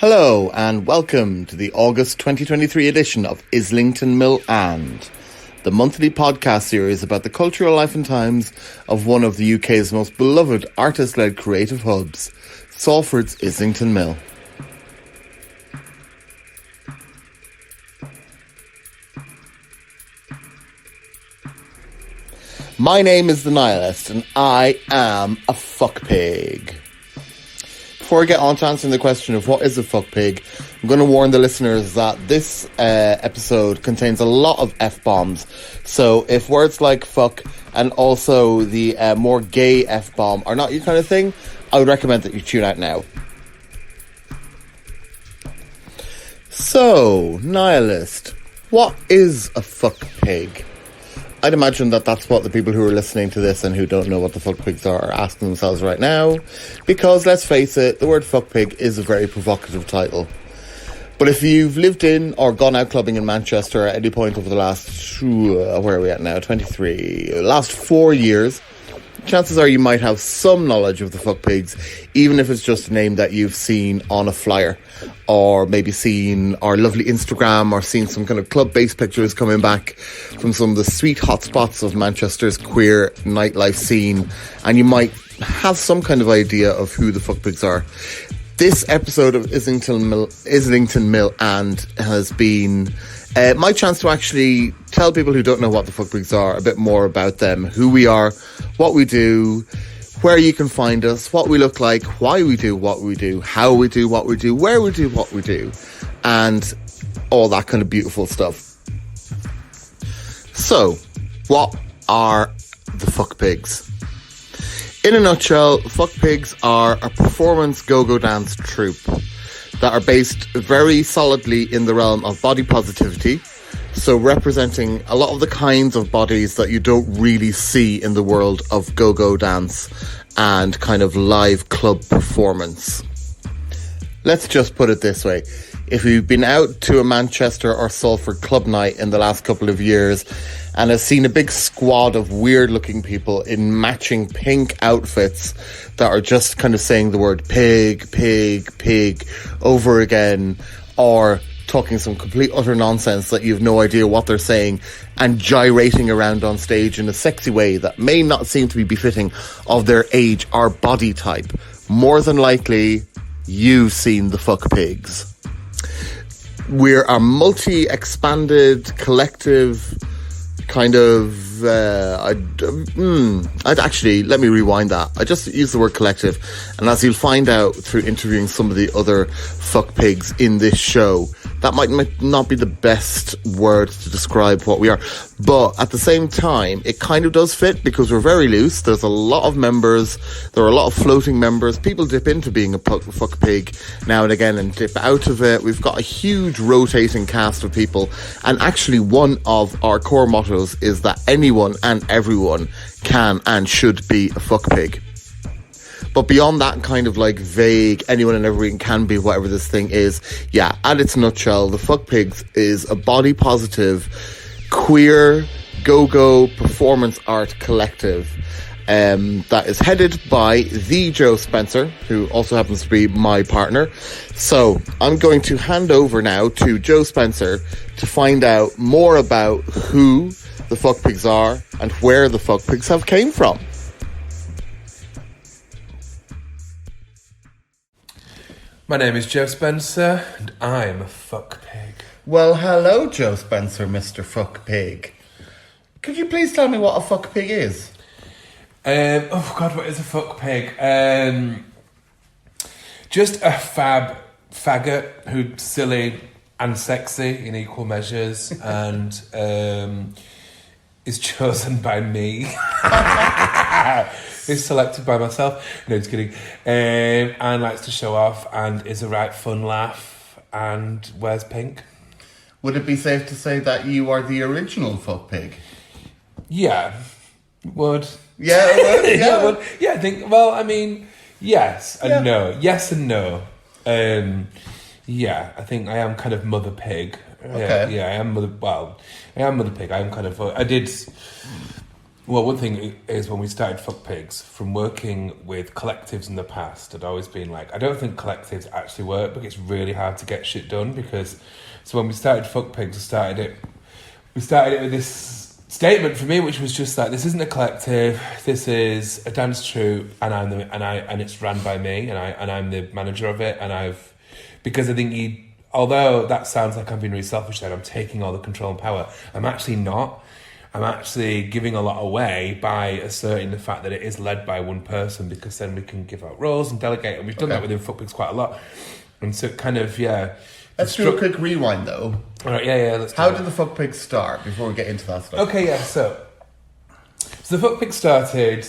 Hello and welcome to the August 2023 edition of Islington Mill and, the monthly podcast series about the cultural life and times of one of the UK's most beloved artist-led creative hubs, Salford's Islington Mill. My name is The Nihilist and I am a fuckpig. Before I get on to answering the question of what is a fuck pig, I'm going to warn the listeners that this episode contains a lot of F-bombs. So if words like fuck and also the more gay F-bomb are not your kind of thing, I would recommend that you tune out now. So, Nihilist, what is a fuck pig? I'd imagine that that's what the people who are listening to this and who don't know what the fuck pigs are asking themselves right now. Because, let's face it, the word fuck pig is a very provocative title. But if you've lived in or gone out clubbing in Manchester at any point over the last, where are we at now, 23, last 4 years, chances are you might have some knowledge of the fuck pigs, even if it's just a name that you've seen on a flyer, or maybe seen our lovely Instagram, or seen some kind of club-based pictures coming back from some of the sweet hotspots of Manchester's queer nightlife scene, and you might have some kind of idea of who the fuck pigs are. This episode of Islington Mill and has been my chance to actually tell people who don't know what the fuck pigs are a bit more about them, who we are, what we do, where you can find us, what we look like, why we do what we do, how we do what we do, where we do what we do, and all that kind of beautiful stuff. So, what are the fuck pigs? In a nutshell, fuck pigs are a performance go-go dance troupe that are based very solidly in the realm of body positivity, so representing a lot of the kinds of bodies that you don't really see in the world of go-go dance and kind of live club performance. Let's just put it this way. If you've been out to a Manchester or Salford club night in the last couple of years and have seen a big squad of weird-looking people in matching pink outfits that are just kind of saying the word pig, pig, pig over again, or talking some complete utter nonsense that you have no idea what they're saying, and gyrating around on stage in a sexy way that may not seem to be befitting of their age or body type, more than likely, you've seen the fuck pigs. We're a multi-expanded collective kind of I'd actually, let me rewind that. I just used the word collective, and as you'll find out through interviewing some of the other fuck pigs in this show, that might not be the best word to describe what we are, but at the same time it kind of does fit because we're very loose. There's a lot of members, there are a lot of floating members. People dip into being a fuck pig now and again and dip out of it. We've got a huge rotating cast of people, and actually one of our core mottos is that anyone and everyone can and should be a fuck pig. But beyond that kind of like vague, anyone and everyone can be whatever this thing is, yeah, at its nutshell, the Fuck Pigs is a body positive, queer, go-go performance art collective that is headed by the Joe Spencer, who also happens to be my partner. So I'm going to hand over now to Joe Spencer to find out more about who the Fuck Pigs are and where the Fuck Pigs have came from. My name is Joe Spencer, and I'm a fuck pig. Well, hello, Joe Spencer, Mr. Fuck Pig. Could you please tell me what a fuck pig is? Oh God, what is a fuck pig? Just a faggot who's silly and sexy in equal measures, and is chosen by me. Is selected by myself. No, just kidding. And likes to show off and is a right fun laugh and wears pink. Would it be safe to say that you are the original fuck pig? Yeah, would. Yeah, it would. Yeah, would. Yeah, I think. Well, I mean, yes and no. Yes and no. Yeah, I think I am kind of mother pig. Okay. Yeah, I am mother. Well, I am mother pig. I am kind of. I did. Well, one thing is when we started FUCKPIGS, from working with collectives in the past, I'd always been like, I don't think collectives actually work, but it's really hard to get shit done because. So when we started FUCKPIGS, we started it with this statement for me, which was just like, this isn't a collective, this is a dance troupe, and it's run by me, and I'm the manager of it, because I think although that sounds like I'm being really selfish, that I'm taking all the control and power, I'm actually not. I'm actually giving a lot away by asserting the fact that it is led by one person, because then we can give out roles and delegate, and we've done that within FUCKPIGS quite a lot, and so kind of Let's do a quick rewind, though. All right, let's How did the FUCKPIGS start, before we get into that stuff? Okay, so the FUCKPIGS started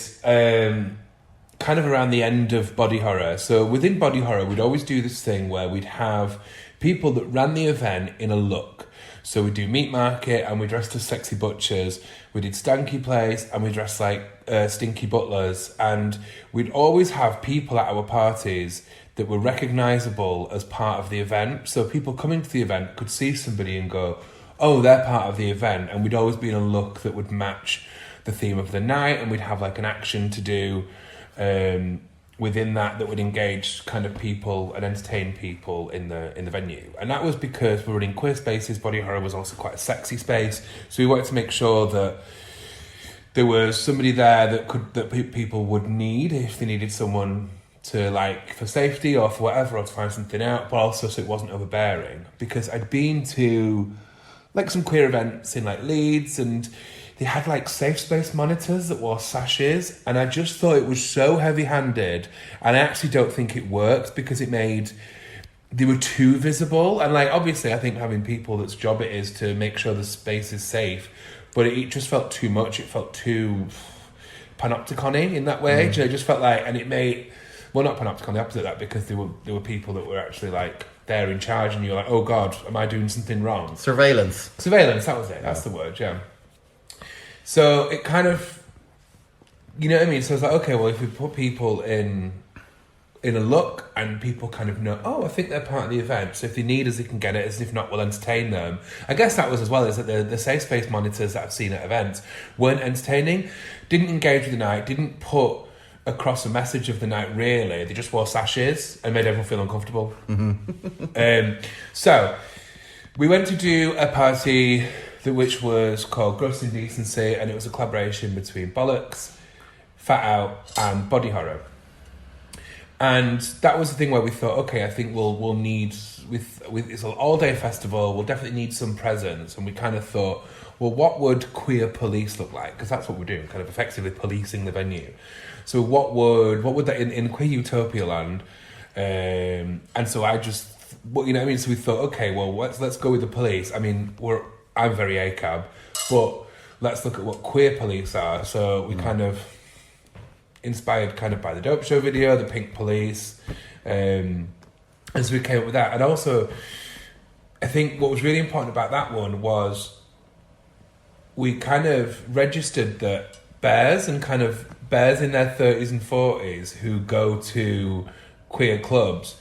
kind of around the end of Body Horror. So within Body Horror, we'd always do this thing where we'd have people that ran the event in a look. So we'd do Meat Market, and we dressed as sexy butchers. We did Stanky Place, and we dressed like stinky butlers. And we'd always have people at our parties that were recognisable as part of the event. So people coming to the event could see somebody and go, oh, they're part of the event. And we'd always be in a look that would match the theme of the night, and we'd have like an action to do within that would engage kind of people and entertain people in the venue. And that was because we're in queer spaces. Body Horror was also quite a sexy space. So we wanted to make sure that there was somebody there that people would need if they needed someone to, like, for safety or for whatever, or to find something out, but also so it wasn't overbearing. Because I'd been to like some queer events in like Leeds, and they had like safe space monitors that wore sashes, and I just thought it was so heavy-handed, and I actually don't think it worked because they were too visible. And like, obviously I think having people that's job it is to make sure the space is safe, but it just felt too much. It felt too panopticon-y in that way. It just felt like, and it made, well, not panopticon, the opposite of that, because there were people that were actually like, they're in charge, and you're like, oh God, am I doing something wrong? Surveillance, that was it. That's the word, yeah. So it kind of, you know what I mean? So it's like, okay, well, if we put people in a look, and people kind of know, oh, I think they're part of the event, so if they need us, they can get it, as if not, we'll entertain them. I guess that was as well, is that the safe space monitors that I've seen at events weren't entertaining, didn't engage with the night, didn't put across a message of the night, really. They just wore sashes and made everyone feel uncomfortable. So we went to do a party which was called Gross Indecency, and it was a collaboration between Bollocks, Fat Out, and Body Horror. And that was the thing where we thought, okay, I think we'll need, with it's an all-day festival, we'll definitely need some presence. And we kind of thought, well, what would queer police look like? Because that's what we're doing, kind of effectively policing the venue. So what would that in queer utopia land? And so I just, you know what I mean? So we thought, okay, well, let's go with the police. I mean, I'm very ACAB, but let's look at what queer police are. So we kind of inspired kind of by the Dope Show video, the Pink Police, and so we came up with that. And also, I think what was really important about that one was we kind of registered that bears in their 30s and 40s who go to queer clubs,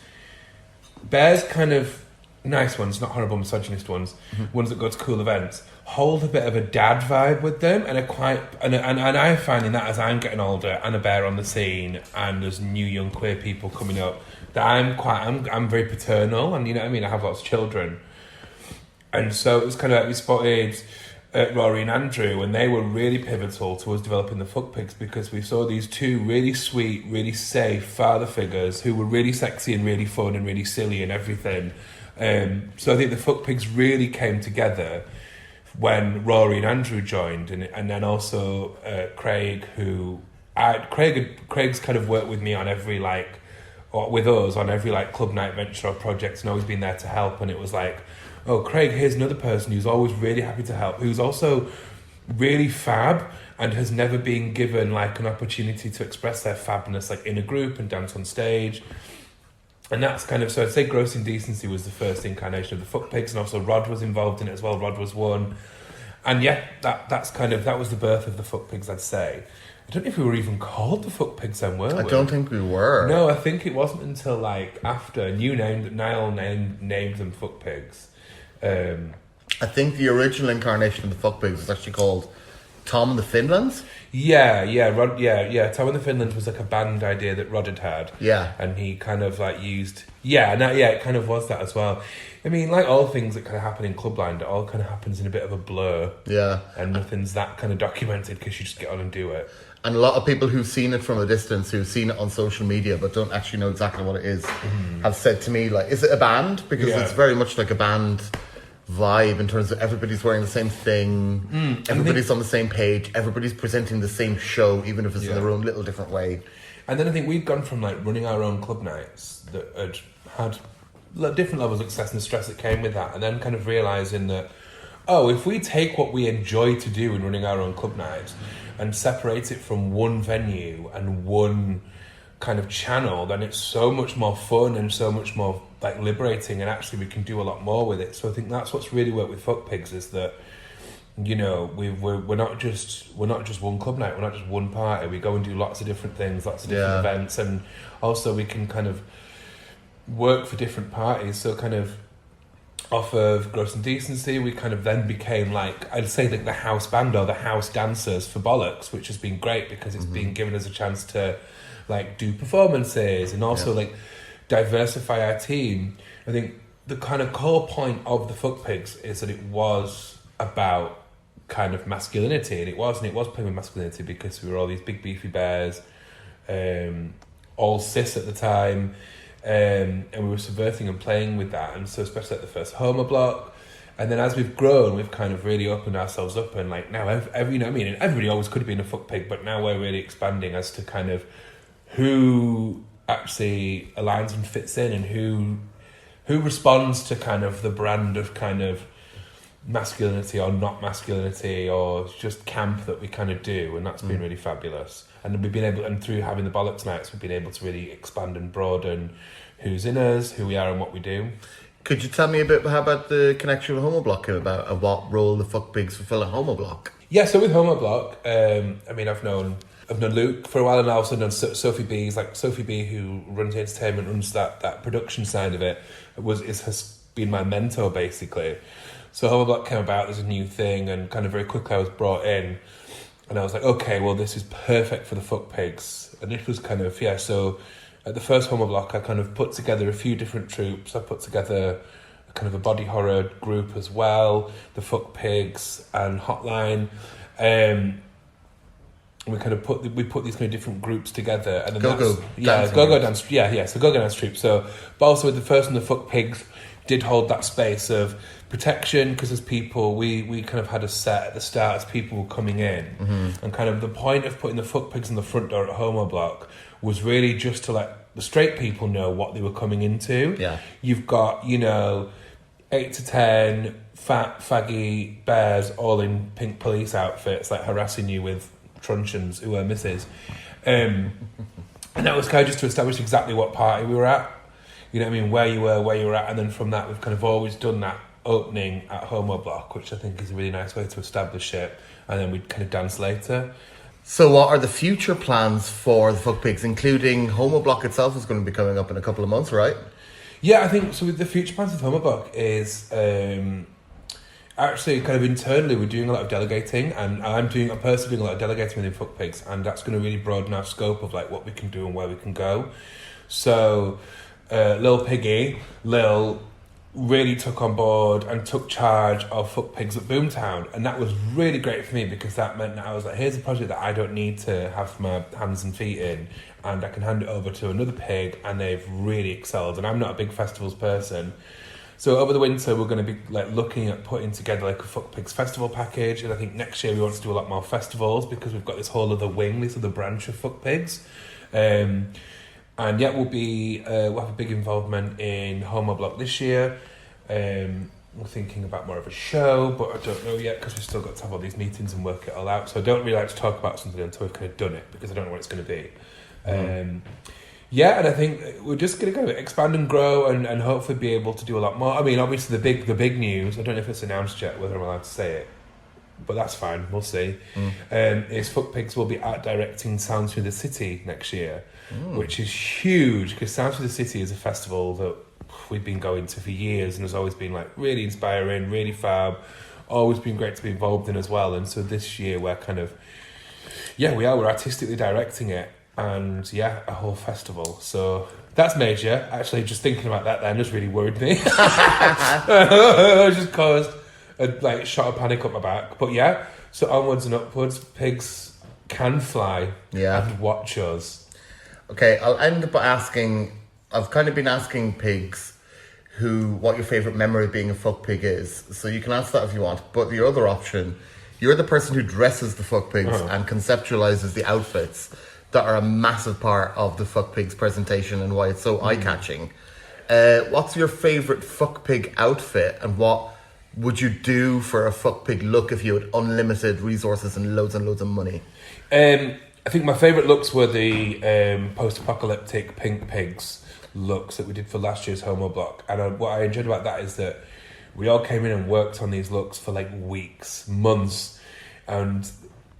bears kind of nice ones, not horrible misogynist ones, ones that go to cool events, hold a bit of a dad vibe with them, and are quite, and I'm finding that as I'm getting older and a bear on the scene, and there's new young queer people coming up, that I'm very paternal, and you know what I mean, I have lots of children, and so it was kind of like we spotted Rory and Andrew, and they were really pivotal to us developing the FUCKPIGS, because we saw these two really sweet, really safe father figures who were really sexy and really fun and really silly and everything. So I think the FUCKPIGS really came together when Rory and Andrew joined, and then also Craig, Craig's kind of worked with me on every with us on every club night venture or project, and always been there to help. And it was like, oh, Craig, here's another person who's always really happy to help, who's also really fab and has never been given an opportunity to express their fabness in a group and dance on stage. And that's kind of, so I'd say Gross Indecency was the first incarnation of the FUCKPIGS, and also Rod was involved in it as well. Rod was one. And yeah, that was the birth of the FUCKPIGS, I'd say. I don't know if we were even called the FUCKPIGS then, were we? I don't think we were. No, I think it wasn't until after Niall named them FUCKPIGS. I think the original incarnation of the FUCKPIGS was actually called Tom and the Finlands? Rod, Tom and the Finland was like a band idea that Rod had. Yeah. And he kind of like used... it kind of was that as well. I mean, like all things that kind of happen in Clubland, it all kind of happens in a bit of a blur. Yeah. And nothing's that kind of documented because you just get on and do it. And a lot of people who've seen it from a distance, who've seen it on social media but don't actually know exactly what it is, have said to me, like, is it a band? Because it's very much like a band vibe in terms of everybody's wearing the same thing, everybody's on the same page, everybody's presenting the same show, even if it's in their own little different way. And then I think we'd gone from like running our own club nights that had different levels of success and stress that came with that, and then kind of realising that, if we take what we enjoy to do in running our own club nights and separate it from one venue and one kind of channel, then it's so much more fun and so much more like liberating, and actually we can do a lot more with it. So I think that's what's really worked with FUCKPIGS, is that, you know, we're not just one club night, we're not just one party. We go and do lots of different things, lots of different events, and also we can kind of work for different parties. So kind of off of Gross and Decency, we kind of then became like, I'd say like the house band or the house dancers for Bollocks, which has been great because it's been given us a chance to like do performances and also like diversify our team. I think the kind of core point of the FUCKPIGS is that it was about kind of masculinity, and it was playing with masculinity because we were all these big beefy bears, all cis at the time, and we were subverting and playing with that. And so especially at the first Homer block, and then as we've grown, we've kind of really opened ourselves up, and like now every, you know what I mean, and everybody always could have been a FUCKPIG, but now we're really expanding as to kind of who actually aligns and fits in, and who responds to kind of the brand of kind of masculinity or not masculinity or just camp that we kind of do, and that's been really fabulous. And we've been able, and through having the Bollocks nights, we've been able to really expand and broaden who's in us, who we are, and what we do. Could you tell me a bit how about the connection with Homo Block came about, and what role the FUCKPIGS fulfill at Homo Block? Yeah, so with Homo Block, I mean, I've known Luke for a while, and I've also known Sophie B. Like Sophie B, who runs the entertainment, runs that production side of it, has been my mentor basically. So Homo Block came about as a new thing, and kind of very quickly I was brought in, and I was like, okay, well this is perfect for the FUCKPIGS. And it was kind of, so at the first Homo Block I kind of put together a few different troops. I put together kind of a body horror group as well, the FUCKPIGS and Hotline. We kind of put these kind of different groups together, and then Go-Go dance, so Go-Go dance troupe. So, but also with the first one, the FUCKPIGS did hold that space of protection, because as people, we kind of had a set at the start as people were coming in, and kind of the point of putting the FUCKPIGS on the front door at Homo Block was really just to let the straight people know what they were coming into. Yeah, you've got 8 to 10 fat faggy bears all in pink police outfits, like harassing you with truncheons who were misses, and that was kind of just to establish exactly what party we were at, you know what I mean, where you were at, and then from that we've kind of always done that opening at Homo Block, which I think is a really nice way to establish it, and then we'd kind of dance later. So what are the future plans for the FUCKPIGS, including Homo Block itself is going to be coming up in a couple of months, right? Yeah, I think so. With the future plans with Homo Block is actually kind of internally we're doing a lot of delegating, and I'm personally doing a lot of delegating within FUCKPIGS, and that's going to really broaden our scope of like what we can do and where we can go. So Lil really took on board and took charge of FUCKPIGS at Boomtown, and that was really great for me, because that meant that I was like, here's a project that I don't need to have my hands and feet in, and I can hand it over to another pig, and they've really excelled. And I'm not a big festivals person, so over the winter we're going to be like looking at putting together like a FUCKPIGS festival package, and I think next year we want to do a lot more festivals, because we've got this whole other wing, this other branch of FUCKPIGS. And yeah, we'll have a big involvement in Homo Block this year. We're thinking about more of a show, but I don't know yet, because we've still got to have all these meetings and work it all out. So I don't really like to talk about something until we've kind of done it, because I don't know what it's going to be. Yeah, and I think we're just going to kind of expand and grow, and hopefully be able to do a lot more. I mean, obviously the big news, I don't know if it's announced yet whether I'm allowed to say it, but that's fine, we'll see. Is FUCKPIGS will be art directing Sounds Through the City next year, which is huge, because Sounds Through the City is a festival that we've been going to for years, and has always been like really inspiring, really fab, always been great to be involved in as well. And so this year we're kind of, we're artistically directing it, and a whole festival. So that's major. Actually, just thinking about that then just really worried me. Just caused a shot of panic up my back. But so onwards and upwards, pigs can fly and watch us. Okay, I'll end by asking, I've kind of been asking pigs what your favourite memory of being a fuck pig is. So you can answer that if you want. But the other option, you're the person who dresses the fuck pigs and conceptualises the outfits that are a massive part of the fuck pigs presentation and why it's so eye-catching. What's your favourite fuck pig outfit, and what would you do for a fuck pig look if you had unlimited resources and loads of money? I think my favourite looks were the post-apocalyptic pink pigs looks that we did for last year's Homo Block. And what I enjoyed about that is that we all came in and worked on these looks for weeks, months. And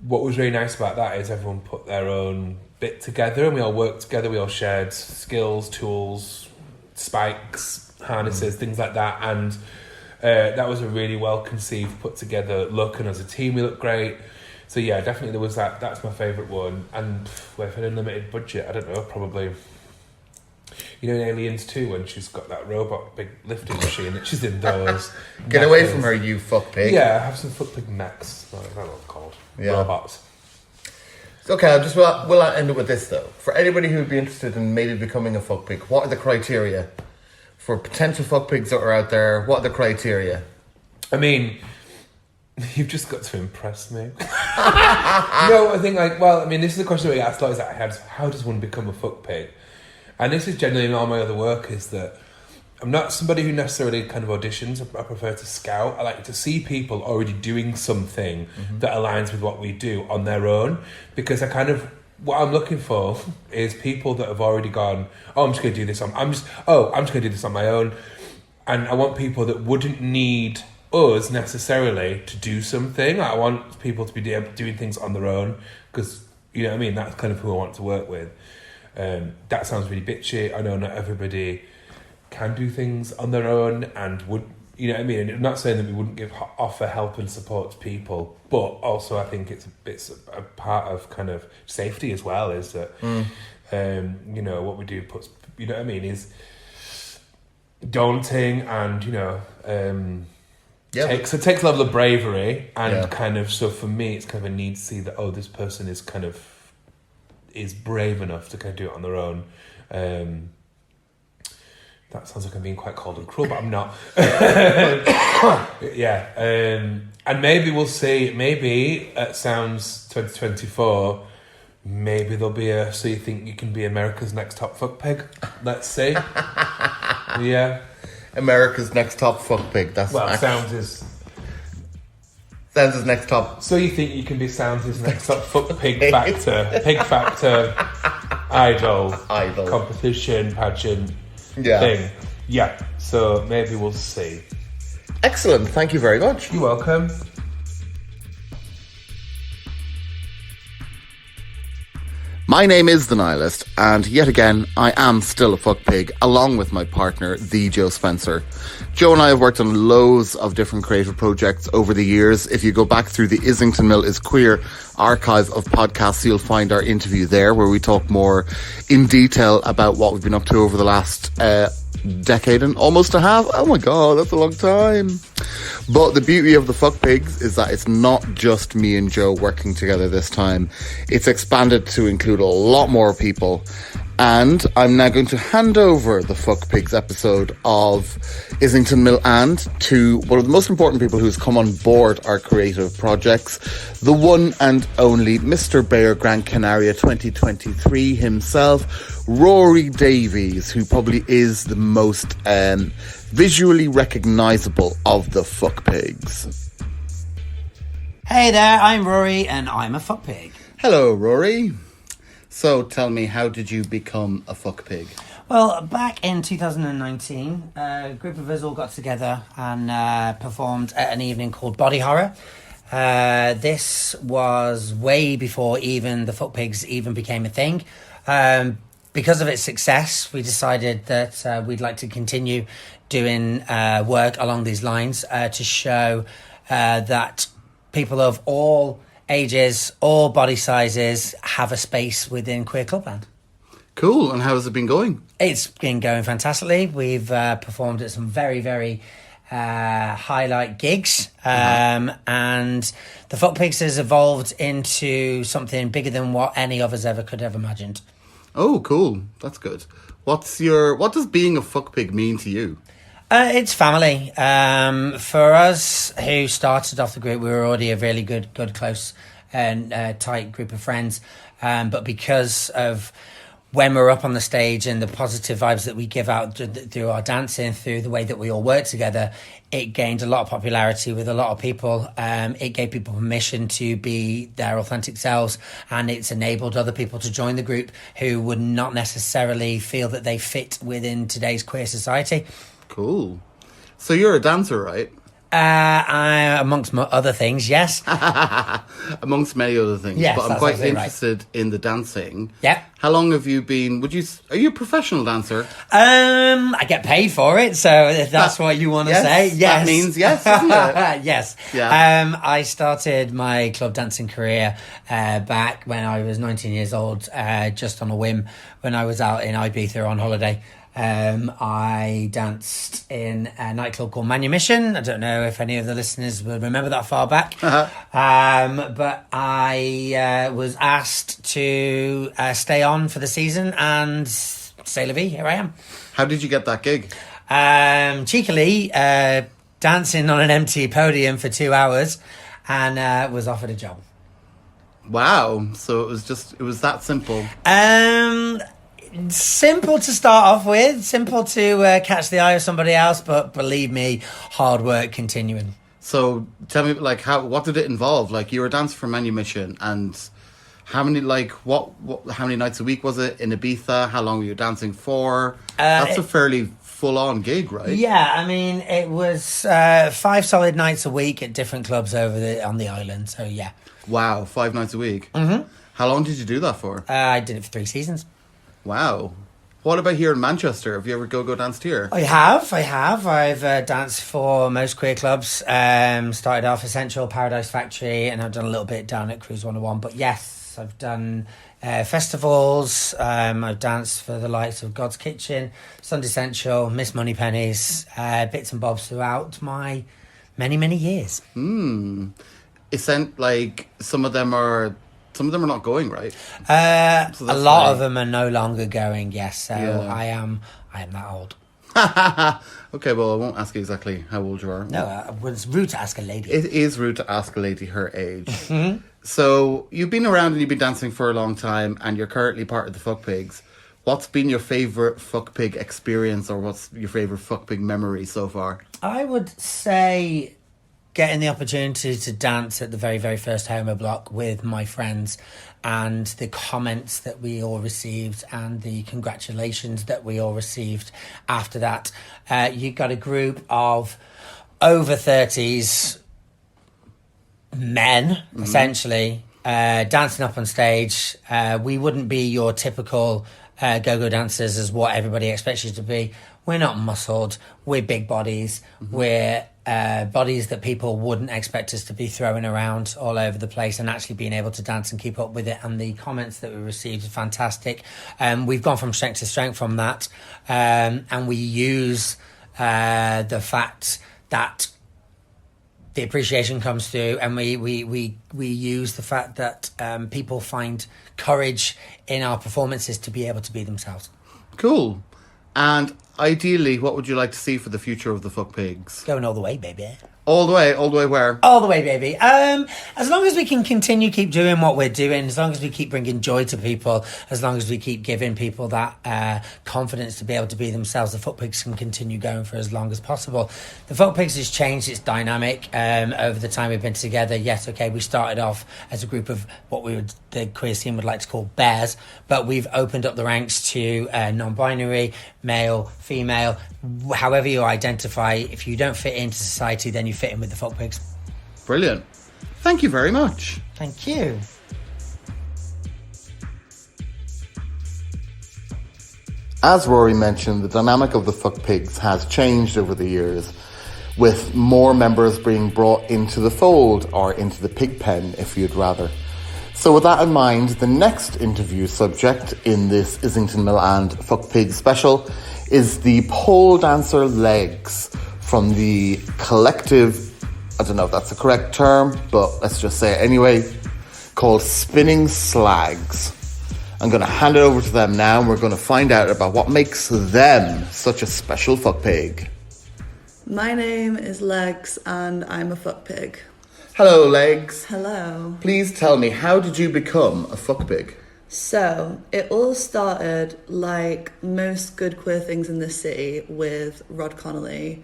what was really nice about that is everyone put their own bit together, and we all worked together. We all shared skills, tools, spikes, harnesses, things like that. And that was a really well-conceived, put-together look. And as a team, we looked great. So definitely there was that. That's my favourite one. And with an unlimited budget, I don't know, probably, in Aliens 2, when she's got that robot big lifting machine that she's indoors. Get away from her, you fuck pig. Yeah, have some fuck pig mechs. I don't know what they're called. Robots. Okay, we'll end it with this though. For anybody who would be interested in maybe becoming a fuck pig, what are the criteria? For potential fuck pigs that are out there, what are the criteria? I mean, you've just got to impress me. No, I think this is a question that we asked a lot, is that how does one become a fuck pig? And this is generally in all my other work, is that I'm not somebody who necessarily kind of auditions. I prefer to scout. I like to see people already doing something that aligns with what we do on their own, because what I'm looking for is people that have already gone, I'm just going to do this I'm just going to do this on my own. And I want people that wouldn't need us necessarily to do something. I want people to be doing things on their own, because, that's kind of who I want to work with. That sounds really bitchy. I know not everybody can do things on their own and would, And I'm not saying that we wouldn't offer help and support to people, but also I think it's a part of kind of safety as well, is that, what we do puts, is daunting, and, it takes a level of bravery, and kind of, so for me, it's kind of a need to see that, this person is kind of, is brave enough to kind of do it on their own. That sounds like I'm being quite cold and cruel, but I'm not. And maybe we'll see, maybe at Sounds 2024, maybe there'll be so you think you can be America's Next Top Fuck Pig? Let's see. America's Next Top Fuck Pig. Sounds is next top. So you think you can be Sounds' next top fuck pig factor, idol, competition, pageant thing. Yeah, so maybe we'll see. Excellent, thank you very much. You're welcome. My name is The Nihilist, and yet again, I am still a fuck pig, along with my partner, the Joe Spencer. Joe and I have worked on loads of different creative projects over the years. If you go back through the Islington Mill is Queer archive of podcasts, you'll find our interview there, where we talk more in detail about what we've been up to over the last decade and almost a half. Oh my god, that's a long time. But the beauty of the Fuck Pigs is that it's not just me and Joe working together this time. It's expanded to include a lot more people. And I'm now going to hand over the Fuck Pigs episode of Islington Mill and to one of the most important people who's come on board our creative projects, the one and only Mr. Bear Gran Canaria 2023 himself, Rory Davies, who probably is the most visually recognisable of the Fuck Pigs. Hey there, I'm Rory and I'm a fuck pig. Hello, Rory. So tell me, how did you become a fuck pig? Well, back in 2019, a group of us all got together and performed at an evening called Body Horror. This was way before even the fuck pigs even became a thing. Because of its success, we decided that we'd like to continue doing work along these lines to show that people of all ages, all body sizes have a space within Queer Clubland. Cool. And how has it been going? It's been going fantastically. We've performed at some very, very highlight gigs, and the FUCKPIGS has evolved into something bigger than what any of us ever could have imagined. Oh, cool. That's good. What does being a FUCKPIG mean to you? It's family. For us who started off the group, we were already a really good, close and tight group of friends. But because of when we're up on the stage and the positive vibes that we give out through our dancing, through the way that we all work together, it gained a lot of popularity with a lot of people. It gave people permission to be their authentic selves, and it's enabled other people to join the group who would not necessarily feel that they fit within today's queer society. Cool. So you're a dancer, right? Amongst other things, yes. Amongst many other things. Yes, but I'm that's quite absolutely interested in the dancing. Yeah. How long have you been, are you a professional dancer? I get paid for it, so if that's what you want to say. Yes. That means yes, doesn't it? Yes. Yeah. I started my club dancing career back when I was 19 years old, just on a whim, when I was out in Ibiza on holiday. I danced in a nightclub called Manumission. I don't know if any of the listeners will remember that far back. But I was asked to stay on for the season, and c'est la vie, here I am. How did you get that gig? Cheekily, dancing on an empty podium for 2 hours, and was offered a job. Wow. So it was that simple. Simple to start off with, simple to catch the eye of somebody else, but believe me, hard work continuing. So tell me, like, what did it involve? Like, you were a dancer for Manumission, and how many nights a week was it in Ibiza? How long were you dancing for? That's a fairly full-on gig, right? Yeah, I mean, it was 5 solid nights a week at different clubs on the island, so yeah. Wow, 5 nights a week? Mm-hmm. How long did you do that for? I did it for 3 seasons. Wow. What about here in Manchester? Have you ever go danced here? I have. I've danced for most queer clubs. Started off Essential, Paradise Factory, and I've done a little bit down at Cruise 101. But yes, I've done festivals. I've danced for the likes of God's Kitchen, Sunday Essential, Miss Moneypennies, bits and bobs throughout my many, many years. Like, some of them are not going, right? So a lot of them are no longer going, yes. So yeah. I am that old. Okay, well, I won't ask you exactly how old you are. No, it's rude to ask a lady. It is rude to ask a lady her age. Mm-hmm. So you've been around and you've been dancing for a long time, and you're currently part of the FUCKPIGS. What's been your favourite FUCKPIG experience, or what's your favourite FUCKPIG memory so far? I would say getting the opportunity to dance at the very, very first Homo block with my friends, and the comments that we all received and the congratulations that we all received after that. You got a group of over 30s men, essentially, dancing up on stage. We wouldn't be your typical go-go dancers as what everybody expects you to be. We're not muscled. We're big bodies. We're bodies that people wouldn't expect us to be throwing around all over the place, and actually being able to dance and keep up with it. And the comments that we received are fantastic. We've gone from strength to strength from that. And we use the fact that the appreciation comes through, and we use the fact that people find courage in our performances to be able to be themselves. Cool. And ideally, what would you like to see for the future of the FUCKPIGS? Going all the way, baby. All the way where? All the way, baby. As long as we can continue keep doing what we're doing, as long as we keep bringing joy to people, as long as we keep giving people that confidence to be able to be themselves, the FUCKPIGS can continue going for as long as possible. The FUCKPIGS has changed its dynamic over the time we've been together. Yes, okay, we started off as a group of what the queer scene would like to call bears, but we've opened up the ranks to non-binary, male, female, however you identify. If you don't fit into society, then you fit in with the FUCKPIGS. Brilliant. Thank you very much. Thank you. As Rory mentioned, the dynamic of the FUCKPIGS has changed over the years. with more members being brought into the fold, or into the pig pen if you'd rather. So with that in mind, the next interview subject in this Islington Mill and Fuck Pigs special is the pole dancer Legs from the collective, I don't know if that's the correct term, but let's just say it anyway, called Spinning Slags. I'm going to hand it over to them now, and we're going to find out about what makes them such a special fuck pig. My name is Legs and I'm a fuck pig. Hello, Legs. Hello. Please tell me, how did you become a fuck pig? So, it all started, like most good queer things in this city, with Rod Connolly,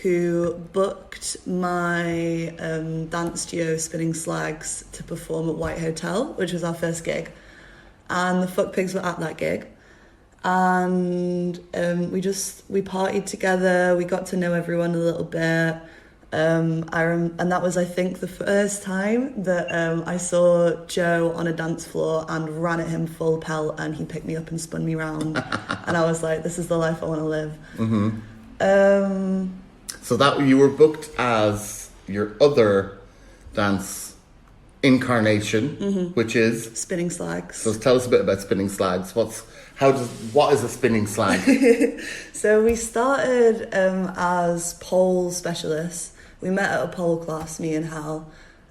who booked my dance duo Spinning Slags to perform at White Hotel, which was our first gig. And the fuck pigs were at that gig. And we partied together, we got to know everyone a little bit. And that was, I think, the first time that I saw Joe on a dance floor and ran at him full pelt, and he picked me up and spun me round. And I was like, this is the life I want to live. Mm-hmm. So that you were booked as your other dance incarnation, which is Spinning Slags. So tell us a bit about Spinning Slags. What is a spinning slag? So we started as pole specialists. We met at a pole class, me and Hal,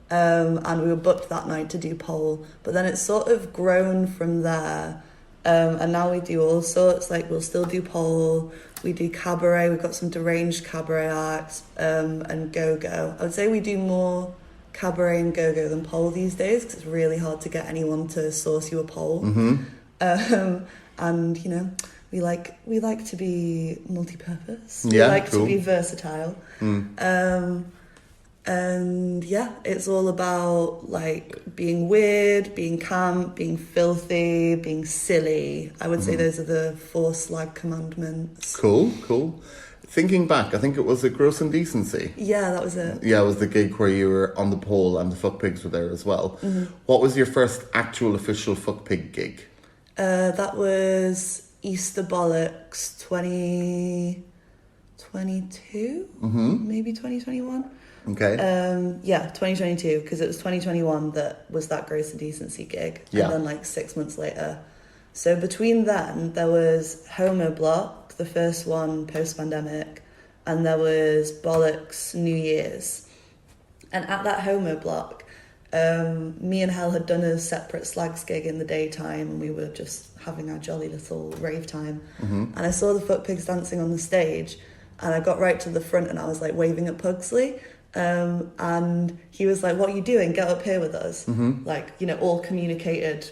and we were booked that night to do pole. But then it's sort of grown from there, and now we do all sorts. Like, we'll still do pole, we do cabaret, we've got some deranged cabaret acts, and go-go. I would say we do more cabaret and go-go than pole these days, because it's really hard to get anyone to source you a pole. And, you know, we like to be multi-purpose. We like to be versatile. And yeah, it's all about like being weird, being camp, being filthy, being silly. I would say those are the 4 slag commandments. Cool. Thinking back, I think it was a Gross Indecency. Yeah, that was it. Yeah, it was the gig where you were on the pole and the fuck pigs were there as well. What was your first actual official fuck pig gig? That was Easter Bollocks 2022, maybe 2021. Okay. 2022, because it was 2021 that was that Grace and Decency gig. Yeah. And then like 6 months later. So between then, there was Homo Block, the first one post-pandemic, and there was Bollocks New Year's. And at that Homo Block, me and Hal had done a separate Slags gig in the daytime, and we were just having our jolly little rave time. And I saw the fuck pigs dancing on the stage, and I got right to the front and I was like waving at Pugsley. And he was like, what are you doing? Get up here with us. Like, you know, all communicated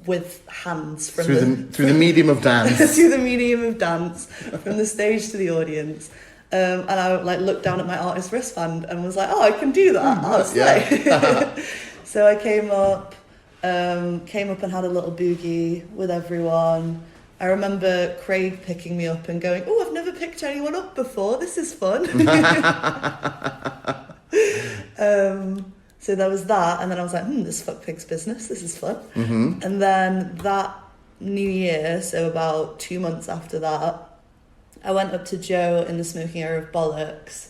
with hands from through the medium of dance. Through the medium of dance, from the stage to the audience. And I like looked down at my artist wristband and was like, oh, I can do that. So I came up and had a little boogie with everyone. I remember Craig picking me up and going, oh, I've never picked anyone up before. This is fun. So there was that. And then I was like, this fuck pig's business. This is fun. And then that New Year, so about 2 months after that, I went up to Joe in the smoking area of Bollocks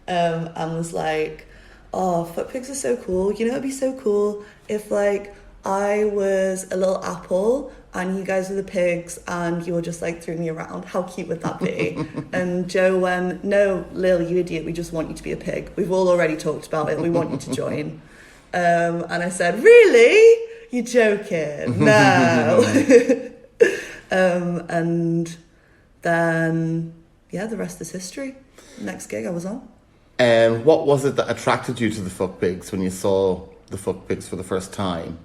and was like, oh, fuck pigs are so cool. You know, it'd be so cool if like I was a little apple and you guys were the pigs and you were just like threw me around. How cute would that be? And Joe went, no, Lil, you idiot, we just want you to be a pig. We've all already talked about it. We want you to join. And I said, really? You're joking? No. And then, yeah, the rest is history. Next gig I was on. What was it that attracted you to the fuck pigs when you saw the fuck pigs for the first time?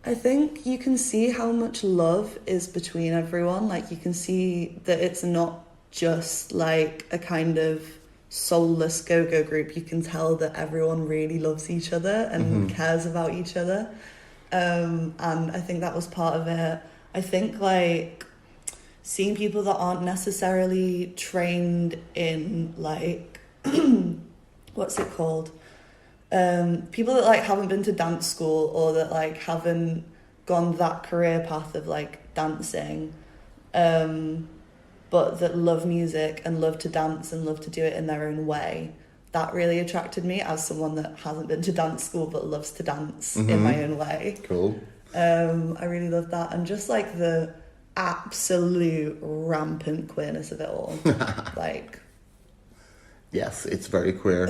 I think you can see how much love is between everyone. Like, you can see that it's not just like a kind of soulless go-go group. You can tell that everyone really loves each other and cares about each other. And I think that was part of it. I think like seeing people that aren't necessarily trained in like what's it called? People that like haven't been to dance school or that like haven't gone that career path of like dancing, but that love music and love to dance and love to do it in their own way. That really attracted me as someone that hasn't been to dance school but loves to dance in my own way. Cool. I really love that, and just like the absolute rampant queerness of it all. Like, yes, it's very queer.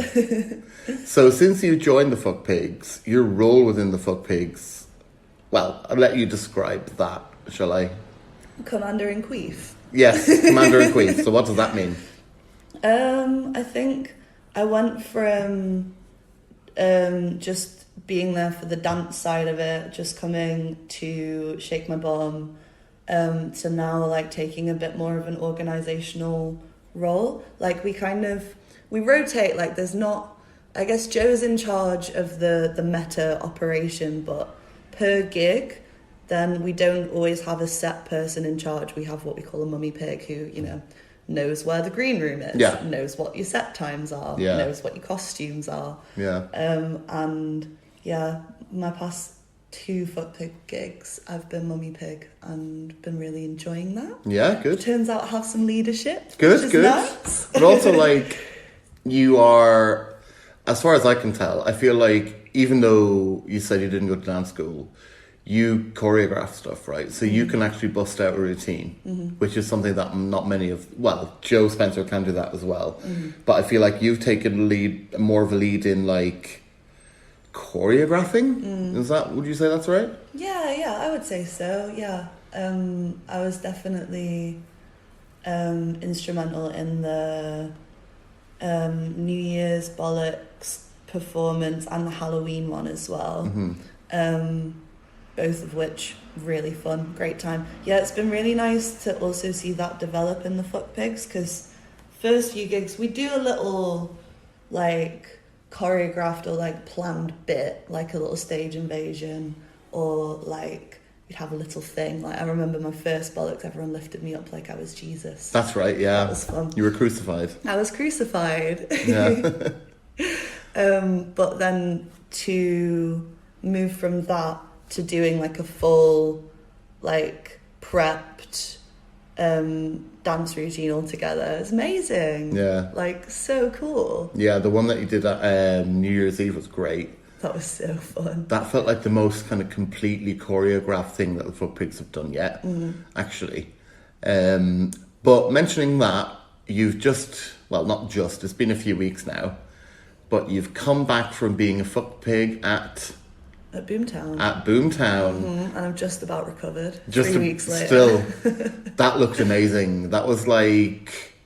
So since you joined the FUCKPIGS, your role within the FUCKPIGS, well, I'll let you describe that, shall I? Commander in Queef. Yes, Commander in Queef. So what does that mean? I think I went from just being there for the dance side of it, just coming to shake my bum, to now like taking a bit more of an organisational role. Like we rotate, like there's not, I guess Joe's in charge of the meta operation, but per gig, then we don't always have a set person in charge. We have what we call a mummy pig who, you know, knows where the green room is, knows what your set times are, knows what your costumes are. And yeah, my past 2 FUCKPIG gigs, I've been mummy pig and been really enjoying that. Yeah, good. Turns out I have some leadership. Good, which is good. Nice. But also, like, you are, as far as I can tell, I feel like even though you said you didn't go to dance school, you choreograph stuff, right? So you can actually bust out a routine, which is something that not many of, well, Joe Spencer can do that as well. But I feel like you've taken more of a lead in, like, choreographing. Would you say that's right? Yeah, I would say so. Yeah, I was definitely instrumental in the New Year's Bollocks performance and the Halloween one as well. Both of which really fun, great time. Yeah, it's been really nice to also see that develop in the FUCKPIGS, because first few gigs we do a little like choreographed or like planned bit, like a little stage invasion, or like we'd have a little thing. Like I remember my first Bollocks, everyone lifted me up like I was Jesus. That's right, yeah. That was fun. You were crucified. I was crucified. Yeah. But then to move from that to doing like a full, like prepped dance routine altogether, it's amazing. Yeah. Like so cool. Yeah, the one that you did at New Year's Eve was great. That was so fun. That felt like the most kind of completely choreographed thing that the FUCKPIGS have done yet, actually. But mentioning that, you've just, well, not just, it's been a few weeks now, but you've come back from being a FUCKPIG at Boomtown. And I'm just about recovered. Just 3 weeks later. Still, that looked amazing. That was like,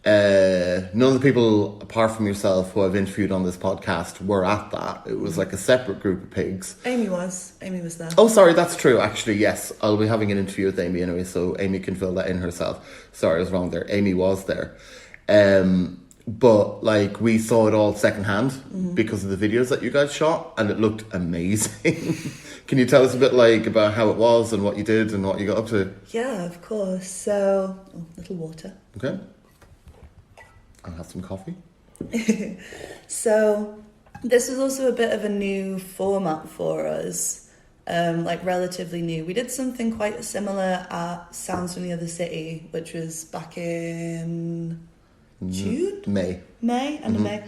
none of the people apart from yourself who I've interviewed on this podcast were at that. It was like a separate group of pigs. Amy was there. Oh, sorry, that's true, actually, yes. I'll be having an interview with Amy anyway, so Amy can fill that in herself. Sorry, I was wrong there. Amy was there. But, like, we saw it all secondhand because of the videos that you guys shot, and it looked amazing. Can you tell us a bit, like, about how it was and what you did and what you got up to? Yeah, of course. So, little water. Okay. I'll have some coffee. So, this was also a bit of a new format for us, like relatively new. We did something quite similar at Sounds from the Other City, which was back in June? May, end of May.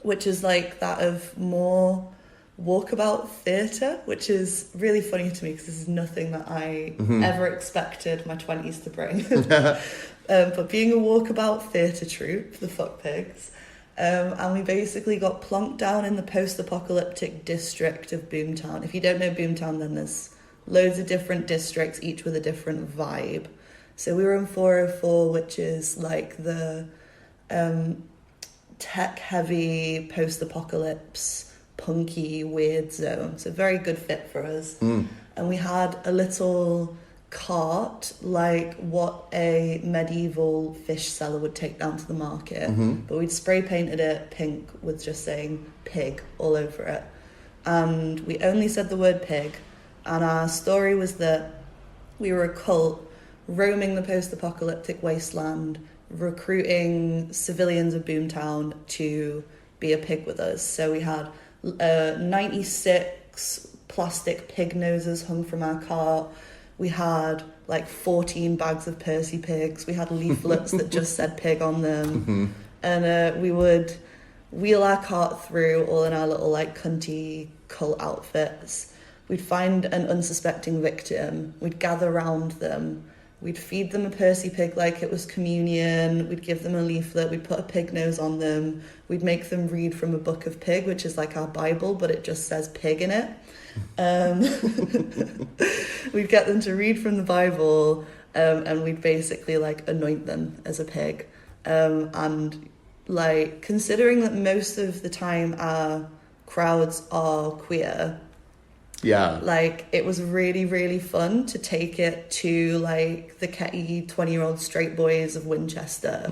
Which is like that of more walkabout theatre, which is really funny to me because this is nothing that I ever expected my 20s to bring. But being a walkabout theatre troupe, the FUCKPIGS, and we basically got plonked down in the post-apocalyptic district of Boomtown. If you don't know Boomtown, then there's loads of different districts, each with a different vibe. So we were in 404, which is like the tech-heavy, post-apocalypse, punky, weird zone. So very good fit for us. And we had a little cart, like what a medieval fish seller would take down to the market. But we'd spray painted it pink with just saying pig all over it. And we only said the word pig. And our story was that we were a cult roaming the post-apocalyptic wasteland, recruiting civilians of Boomtown to be a pig with us. So we had 96 plastic pig noses hung from our cart. We had like 14 bags of Percy pigs. We had leaflets that just said pig on them. And we would wheel our cart through all in our little like cunty cult outfits. We'd find an unsuspecting victim. We'd gather around them. We'd feed them a Percy pig like it was communion. We'd give them a leaflet. We'd put a pig nose on them. We'd make them read from a book of pig, which is like our Bible, but it just says pig in it. We'd get them to read from the Bible, and we'd basically like anoint them as a pig. And like, considering that most of the time our crowds are queer, like, it was really, really fun to take it to, like, the ketty 20-year-old straight boys of Winchester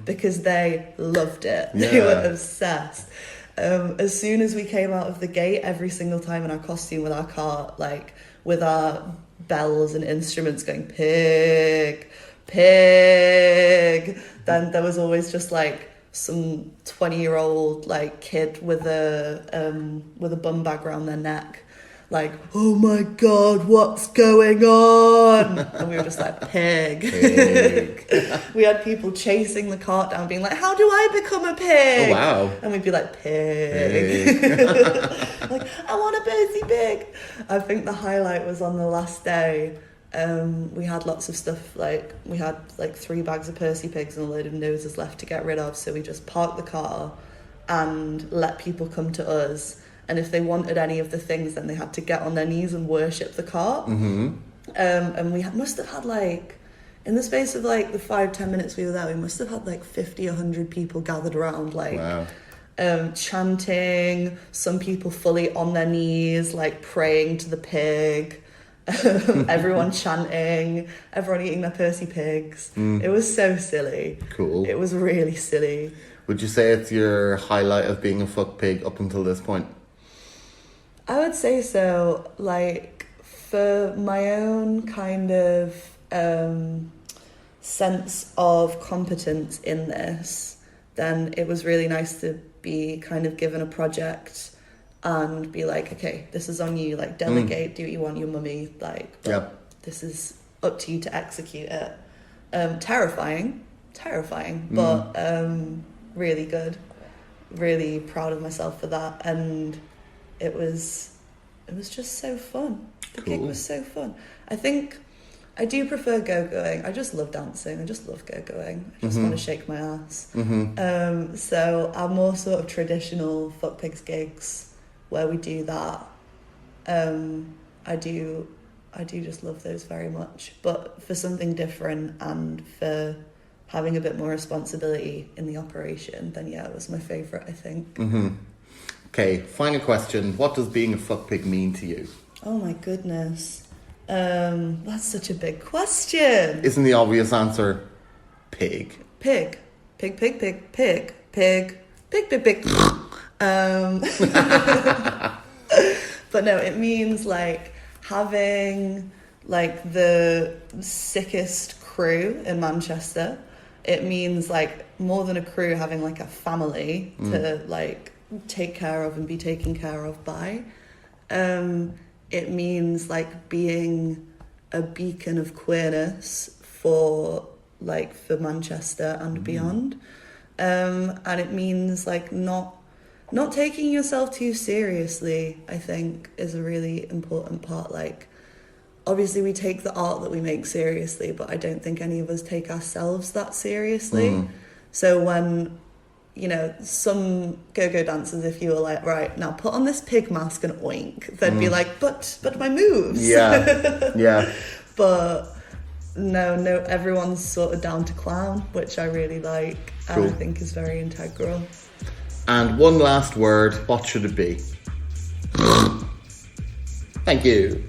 because they loved it. Yeah. They were obsessed. As soon as we came out of the gate, every single time in our costume with our cart, like, with our bells and instruments going, pig, pig, then there was always just, like, some 20-year-old, like, kid with a bum bag around their neck, like, oh my God, what's going on? And we were just like, pig. We had people chasing the cart down being like, how do I become a pig? Oh, wow. And we'd be like, pig. Like, I want a Percy pig. I think the highlight was on the last day. We had lots of stuff, like, we had like 3 bags of Percy pigs and a load of noses left to get rid of, so we just parked the car and let people come to us. And if they wanted any of the things, then they had to get on their knees and worship the cart. And we must have had, like, in the space of, like, the 5-10 minutes we were there, we must have had, like, 50, 100 people gathered around, like, chanting, some people fully on their knees, like, praying to the pig, everyone chanting, everyone eating their Percy pigs. It was so silly. Cool. It was really silly. Would you say it's your highlight of being a fuck pig up until this point? I would say so. Like, for my own kind of sense of competence in this, then it was really nice to be kind of given a project and be like, okay, this is on you, like, delegate, do what you want, your mummy, like, but this is up to you to execute it. Terrifying, but really good. Really proud of myself for that, and it was just so fun. The gig was so fun. I think I do prefer go-going. I just love dancing. I just love go-going. I just want to shake my ass. So our more sort of traditional FUCKPIGS gigs where we do that, I do just love those very much. But for something different and for having a bit more responsibility in the operation, then yeah, it was my favourite, I think. Okay, final question. What does being a fuck pig mean to you? Oh my goodness. That's such a big question. Isn't the obvious answer pig? Pig. Pig, pig, pig, pig, pig, pig, pig, pig. But no, it means like having like the sickest crew in Manchester. It means like more than a crew, having like a family to like take care of and be taken care of by. It means like being a beacon of queerness for Manchester and beyond. And it means like not taking yourself too seriously, I think, is a really important part. Like, obviously we take the art that we make seriously, but I don't think any of us take ourselves that seriously. So when, you know, some go-go dancers, if you were like, right, now put on this pig mask and oink, they'd be like, but my moves. Yeah. But no, everyone's sort of down to clown, which I really like, and I think is very integral. And one last word, what should it be? Thank you.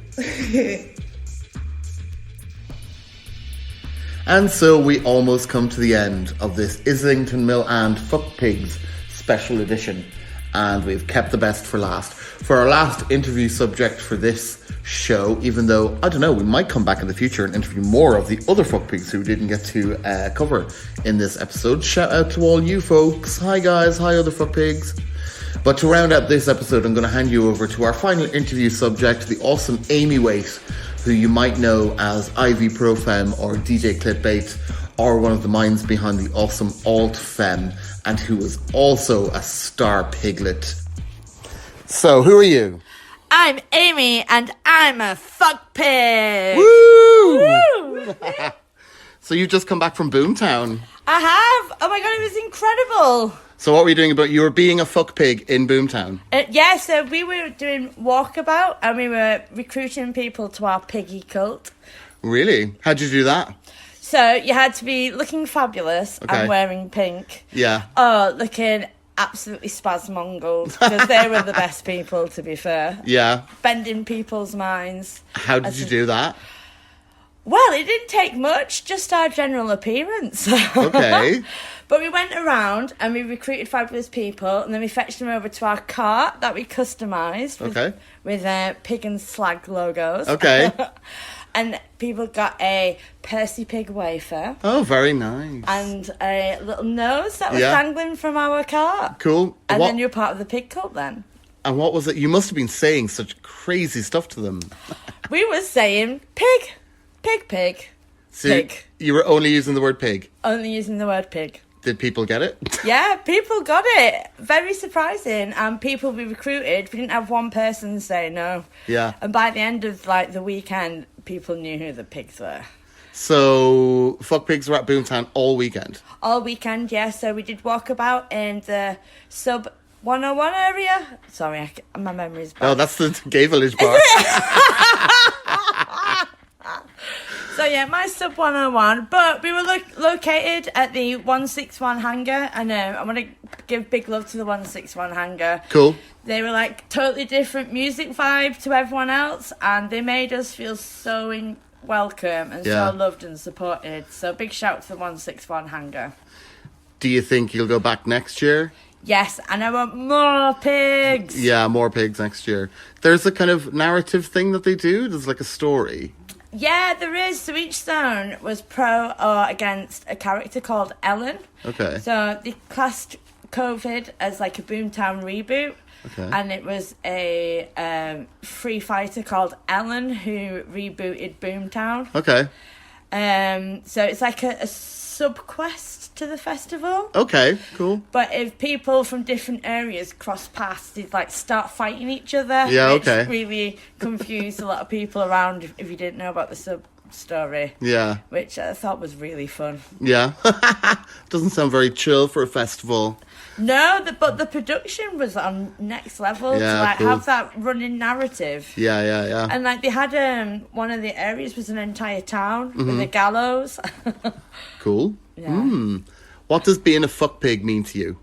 And so we almost come to the end of this Islington Mill and FUCKPIGS special edition. And we've kept the best for last. For our last interview subject for this show, even though, I don't know, we might come back in the future and interview more of the other FUCKPIGS who didn't get to cover in this episode. Shout out to all you folks. Hi guys, hi other FUCKPIGS. But to round out this episode, I'm going to hand you over to our final interview subject, the awesome Amy Waite, who you might know as Ivy Profem or DJ Clipbait, or one of the minds behind the awesome Alt Femme, and who is also a star piglet. So, who are you? I'm Amy, and I'm a fuck pig. Woo! Woo! So you've just come back from Boomtown. I have. Oh my god, it was incredible. So what were you doing about? You were being a fuck pig in Boomtown. Yeah, so we were doing walkabout, and we were recruiting people to our piggy cult. Really? How'd you do that? So you had to be looking fabulous and wearing pink. Yeah. Oh, looking absolutely spasmongled, because they were the best people, to be fair. Yeah. Bending people's minds. How did you do that? Well, it didn't take much, just our general appearance. Okay. But we went around and we recruited fabulous people, and then we fetched them over to our cart that we customised with pig and slag logos. Okay. And people got a Percy Pig wafer. Oh, very nice. And a little nose that was dangling from our cart. Cool. And then you're part of the pig cult then. And what was it? You must have been saying such crazy stuff to them. We were saying pig, pig, pig, So pig. You were only using the word pig. Only using the word pig. Did people get it? Yeah, people got it. Very surprising. And people we recruited, we didn't have one person say no. Yeah. And by the end of like the weekend, people knew who the pigs were. So, fuck pigs were at Boomtown all weekend? All weekend, yeah. So we did walkabout in the sub 101 area. Sorry, my memory's bad. Oh, that's the gay village bar. So yeah, my sub 101, but we were located at the 161 hangar, and I want to give big love to the 161 hangar. Cool. They were like totally different music vibe to everyone else, and they made us feel so welcome and so loved and supported. So big shout to the 161 hangar. Do you think you'll go back next year? Yes, and I want more pigs. Yeah, more pigs next year. There's a kind of narrative thing that they do. There's like a story. Yeah, there is. So each zone was pro or against a character called Ellen. Okay. So they classed COVID as like a Boomtown reboot. Okay. And it was a free fighter called Ellen who rebooted Boomtown. Okay. So it's like a sub-quest to the festival. Okay, cool. But if people from different areas cross paths, they'd like start fighting each other. Yeah, which okay. really confused a lot of people around if you didn't know about the sub-story. Yeah. Which I thought was really fun. Yeah. Doesn't sound very chill for a festival. No, but the production was on next level to like cool. have that running narrative. Yeah. And like they had one of the areas was an entire town with a gallows. Cool. Yeah. What does being a fuck pig mean to you?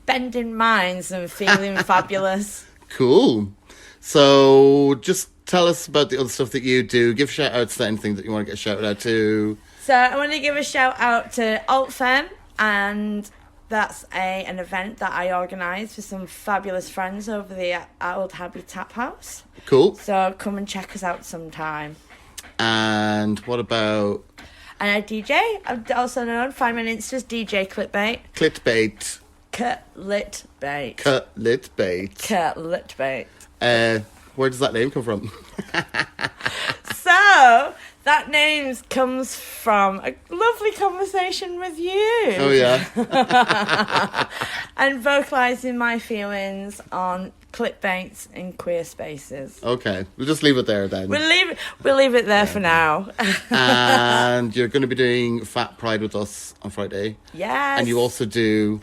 Bending minds and feeling fabulous. Cool. So just tell us about the other stuff that you do. Give shout outs to anything that you want to get shouted out to. So I want to give a shout out to Alt Femme, and that's an event that I organised with some fabulous friends over the Old Happy Tap House. Cool. So come and check us out sometime. And what about... And I DJ. I'm also known, find me on Insta's DJ Clipbait. Clitbait. Clitbait. Clitbait. Where does that name come from? So, that name comes from a lovely conversation with you. Oh, yeah. And vocalising my feelings on clickbaits in queer spaces. Okay, we'll just leave it there then. We'll leave it there for now. And you're going to be doing Fat Pride with us on Friday. Yes. And you also do...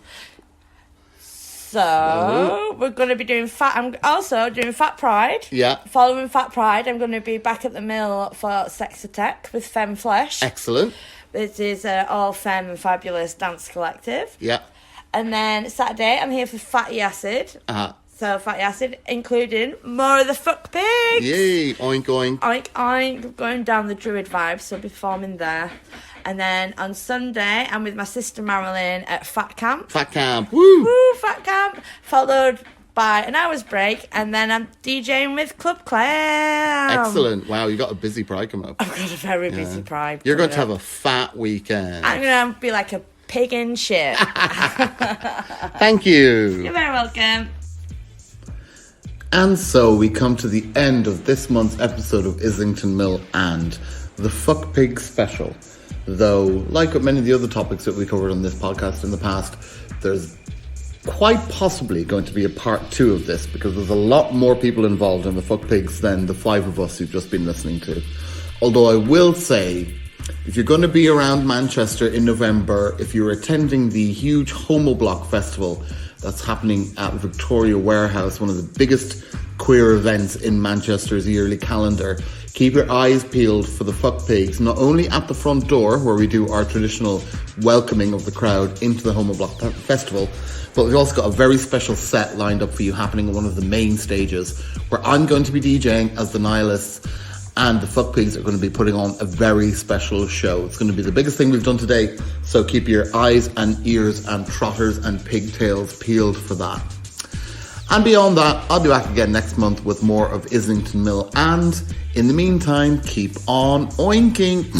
So, we're going to be doing I'm also doing Fat Pride. Yeah. Following Fat Pride, I'm going to be back at the mill for Sex Attack with Femme Flesh. Excellent. This is all femme and fabulous dance collective. Yeah. And then Saturday, I'm here for Fatty Acid. Uh-huh. So Fatty Acid, including more of the fuck pigs. Yay, oink oink. Oink oink, going down the Druid vibe, so I'll be performing there. And then on Sunday, I'm with my sister Marilyn at Fat Camp. Fat Camp, woo! Woo, Fat Camp. Followed by an hour's break, and then I'm DJing with Club Clam. Excellent. Wow, you got a busy Pride coming up. I've got a very busy Pride. You're going to have a fat weekend. I'm going to be like a pig in shit. Thank you. You're very welcome. And so we come to the end of this month's episode of Islington Mill and the Fuck Pig special. Though, like many of the other topics that we covered on this podcast in the past, there's quite possibly going to be a part 2 of this, because there's a lot more people involved in the Fuck Pigs than the 5 of us who've just been listening to. Although I will say, if you're going to be around Manchester in November, if you're attending the huge Homo Block Festival that's happening at Victoria Warehouse, one of the biggest queer events in Manchester's yearly calendar, keep your eyes peeled for the Fuck Pigs, not only at the front door, where we do our traditional welcoming of the crowd into the Homo Block Festival, but we've also got a very special set lined up for you happening on one of the main stages, where I'm going to be DJing as the Nihilists, and the Fuck Pigs are going to be putting on a very special show. It's going to be the biggest thing we've done today, so keep your eyes and ears and trotters and pigtails peeled for that. And beyond that, I'll be back again next month with more of Islington Mill, and in the meantime, keep on oinking.